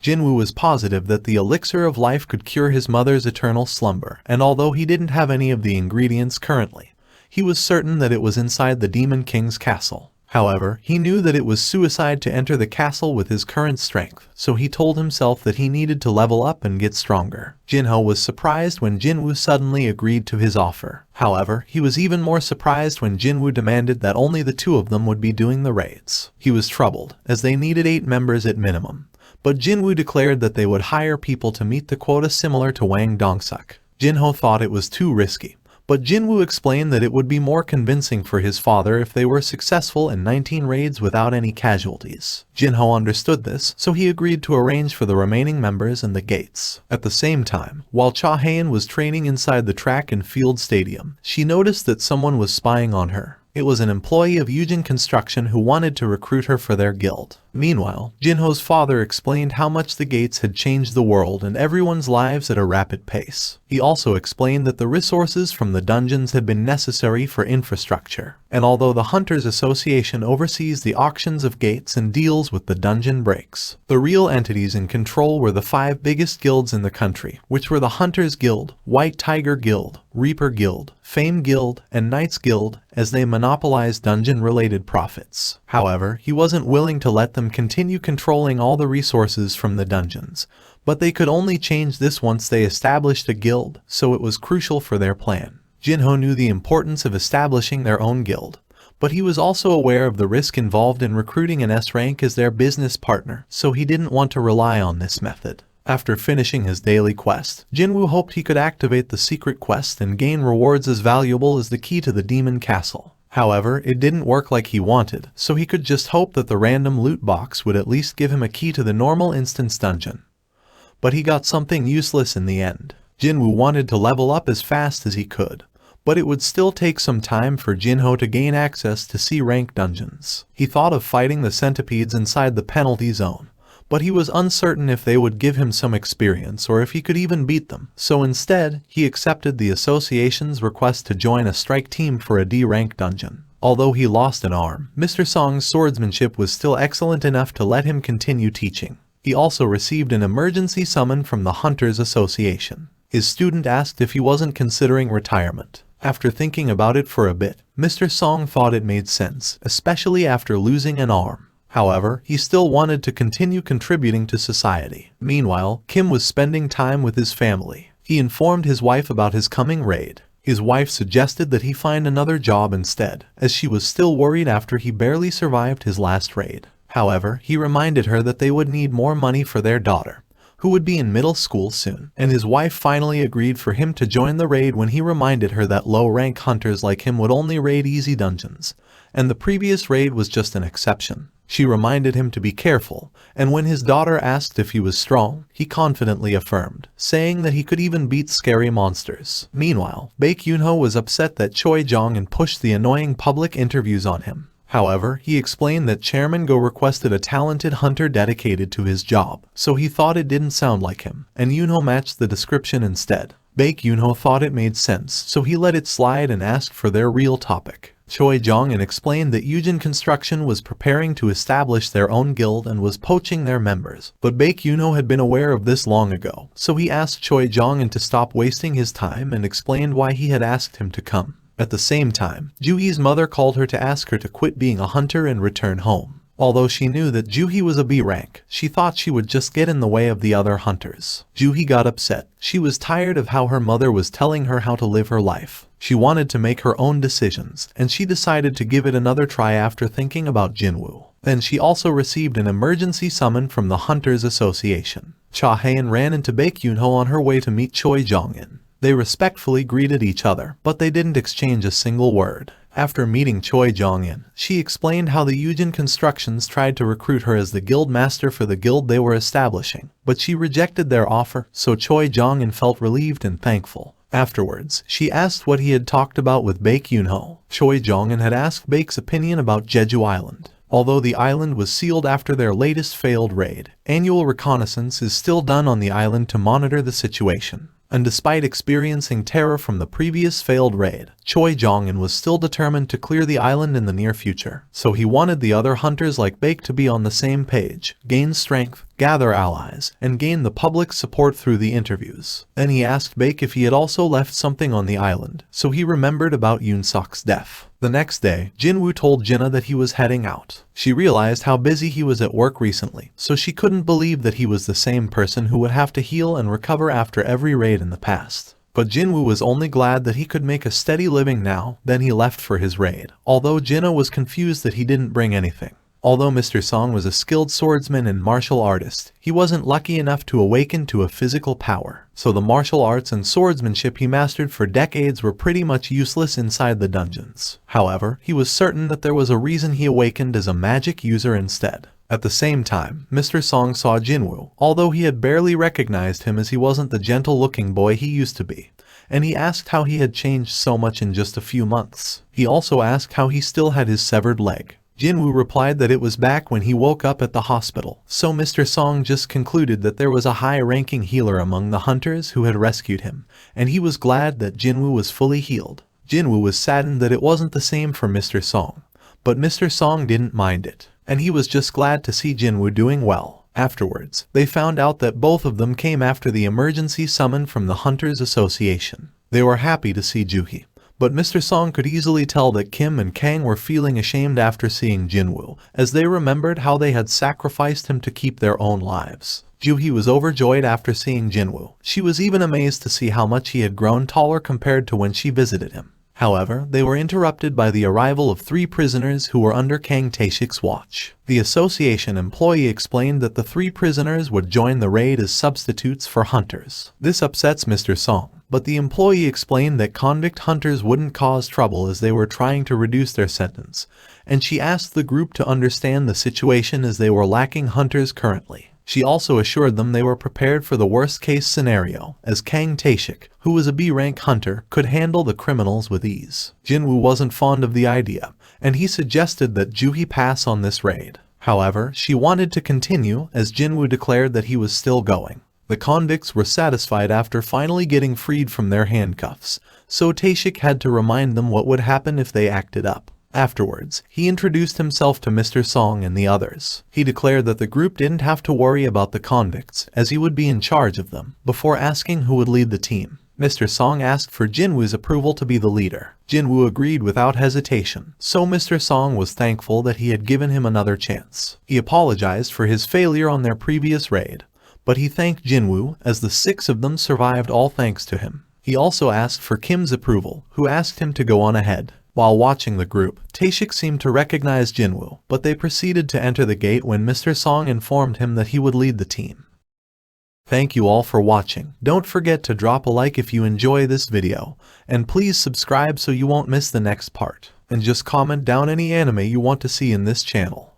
Jin-Woo was positive that the elixir of life could cure his mother's eternal slumber, and although he didn't have any of the ingredients currently, he was certain that it was inside the Demon King's castle. However, he knew that it was suicide to enter the castle with his current strength, so he told himself that he needed to level up and get stronger. Jin-Ho was surprised when Jin-Woo suddenly agreed to his offer. However, he was even more surprised when Jin-Woo demanded that only the two of them would be doing the raids. He was troubled, as they needed 8 members at minimum, but Jin-Woo declared that they would hire people to meet the quota similar to Wang Dongsuk. Jin-Ho thought it was too risky, but Jin-Woo explained that it would be more convincing for his father if they were successful in 19 raids without any casualties. Jin-Ho understood this, so he agreed to arrange for the remaining members and the gates. At the same time, while Cha Hae-in was training inside the track and field stadium, she noticed that someone was spying on her. It was an employee of Yujin Construction who wanted to recruit her for their guild. Meanwhile, Jin-Ho's father explained how much the gates had changed the world and everyone's lives at a rapid pace. He also explained that the resources from the dungeons had been necessary for infrastructure, and although the Hunters Association oversees the auctions of gates and deals with the dungeon breaks, the real entities in control were the 5 biggest guilds in the country, which were the Hunters Guild, White Tiger Guild, Reaper Guild, Fame Guild, and Knights Guild, as they monopolized dungeon-related profits. However, he wasn't willing to let them continue controlling all the resources from the dungeons, but they could only change this once they established a guild, so it was crucial for their plan. Jin-Ho knew the importance of establishing their own guild, but he was also aware of the risk involved in recruiting an S-rank as their business partner, so he didn't want to rely on this method. After finishing his daily quest, Jin-Woo hoped he could activate the secret quest and gain rewards as valuable as the key to the Demon Castle. However, it didn't work like he wanted, so he could just hope that the random loot box would at least give him a key to the normal instance dungeon. But he got something useless in the end. Jin-Woo wanted to level up as fast as he could, but it would still take some time for Jin-Ho to gain access to C-rank dungeons. He thought of fighting the centipedes inside the penalty zone, but he was uncertain if they would give him some experience or if he could even beat them, so instead, he accepted the association's request to join a strike team for a D-rank dungeon. Although he lost an arm, Mr. Song's swordsmanship was still excellent enough to let him continue teaching. He also received an emergency summon from the Hunters Association. His student asked if he wasn't considering retirement. After thinking about it for a bit, Mr. Song thought it made sense, especially after losing an arm. However, he still wanted to continue contributing to society. Meanwhile, Kim was spending time with his family. He informed his wife about his coming raid. His wife suggested that he find another job instead, as she was still worried after he barely survived his last raid. However, he reminded her that they would need more money for their daughter, who would be in middle school soon, and his wife finally agreed for him to join the raid when he reminded her that low-rank hunters like him would only raid easy dungeons, and the previous raid was just an exception. She reminded him to be careful, and when his daughter asked if he was strong, he confidently affirmed, saying that he could even beat scary monsters. Meanwhile, Baek Yoon-ho was upset that Choi Jong-in pushed the annoying public interviews on him. However, he explained that Chairman Go requested a talented hunter dedicated to his job, so he thought it didn't sound like him, and Yoon-ho matched the description instead. Baek Yoon-ho thought it made sense, so he let it slide and asked for their real topic. Choi Jong-in explained that Yujin Construction was preparing to establish their own guild and was poaching their members, but Baek Yoon-ho had been aware of this long ago, so he asked Choi Jong-in to stop wasting his time and explained why he had asked him to come. At the same time, Joo-hee's mother called her to ask her to quit being a hunter and return home. Although she knew that Joo-hee was a B rank, she thought she would just get in the way of the other hunters. Joo-hee got upset. She was tired of how her mother was telling her how to live her life. She wanted to make her own decisions, and she decided to give it another try after thinking about Jin-Woo. Then she also received an emergency summon from the Hunters Association. Cha Hae-in ran into Baek Yoon-ho on her way to meet Choi Jong-in. They respectfully greeted each other, but they didn't exchange a single word. After meeting Choi Jong-in, she explained how the Yujin Constructions tried to recruit her as the guild master for the guild they were establishing, but she rejected their offer, so Choi Jong-in felt relieved and thankful. Afterwards, she asked what he had talked about with Baek Yoon-ho. Choi Jong-in had asked Baek's opinion about Jeju Island. Although the island was sealed after their latest failed raid, annual reconnaissance is still done on the island to monitor the situation. And despite experiencing terror from the previous failed raid, Choi Jong-in was still determined to clear the island in the near future. So he wanted the other hunters like Baek to be on the same page, gain strength, gather allies, and gain the public's support through the interviews. Then he asked Baek if he had also left something on the island, so he remembered about Yoon-suk's death. The next day, Jin-Woo told Jinna that he was heading out. She realized how busy he was at work recently, so she couldn't believe that he was the same person who would have to heal and recover after every raid in the past. But Jin-Woo was only glad that he could make a steady living now. Then he left for his raid, although Jinna was confused that he didn't bring anything. Although Mr. Song was a skilled swordsman and martial artist, he wasn't lucky enough to awaken to a physical power, so the martial arts and swordsmanship he mastered for decades were pretty much useless inside the dungeons. However, he was certain that there was a reason he awakened as a magic user instead. At the same time, Mr. Song saw Jin-Woo, although he had barely recognized him as he wasn't the gentle-looking boy he used to be, and he asked how he had changed so much in just a few months. He also asked how he still had his severed leg. Jin-Woo replied that it was back when he woke up at the hospital, so Mr. Song just concluded that there was a high-ranking healer among the hunters who had rescued him, and he was glad that Jin-Woo was fully healed. Jin-Woo was saddened that it wasn't the same for Mr. Song, but Mr. Song didn't mind it, and he was just glad to see Jin-Woo doing well. Afterwards, they found out that both of them came after the emergency summon from the Hunters Association. They were happy to see Juhi. But Mr. Song could easily tell that Kim and Kang were feeling ashamed after seeing Jin-Woo, as they remembered how they had sacrificed him to keep their own lives. Juhi was overjoyed after seeing Jin-Woo. She was even amazed to see how much he had grown taller compared to when she visited him. However, they were interrupted by the arrival of 3 prisoners who were under Kang Tae-shik's watch. The association employee explained that the 3 prisoners would join the raid as substitutes for hunters. This upsets Mr. Song, but the employee explained that convict hunters wouldn't cause trouble as they were trying to reduce their sentence, and she asked the group to understand the situation as they were lacking hunters currently. She also assured them they were prepared for the worst-case scenario, as Kang Tae-shik, who was a B-rank hunter, could handle the criminals with ease. Jin-Woo wasn't fond of the idea, and he suggested that Juhi pass on this raid. However, she wanted to continue, as Jin-Woo declared that he was still going. The convicts were satisfied after finally getting freed from their handcuffs, so Tae-shik had to remind them what would happen if they acted up. Afterwards, he introduced himself to Mr. Song and the others. He declared that the group didn't have to worry about the convicts, as he would be in charge of them, before asking who would lead the team. Mr. Song asked for Jin-Woo's approval to be the leader. Jin-Woo agreed without hesitation, so Mr. Song was thankful that he had given him another chance. He apologized for his failure on their previous raid, but he thanked Jin-Woo, as the 6 of them survived all thanks to him. He also asked for Kim's approval, who asked him to go on ahead. While watching the group, Tae-shik seemed to recognize Jin-Woo, but they proceeded to enter the gate when Mr. Song informed him that he would lead the team. Thank you all for watching. Don't forget to drop a like if you enjoy this video, and please subscribe so you won't miss the next part. And just comment down any anime you want to see in this channel.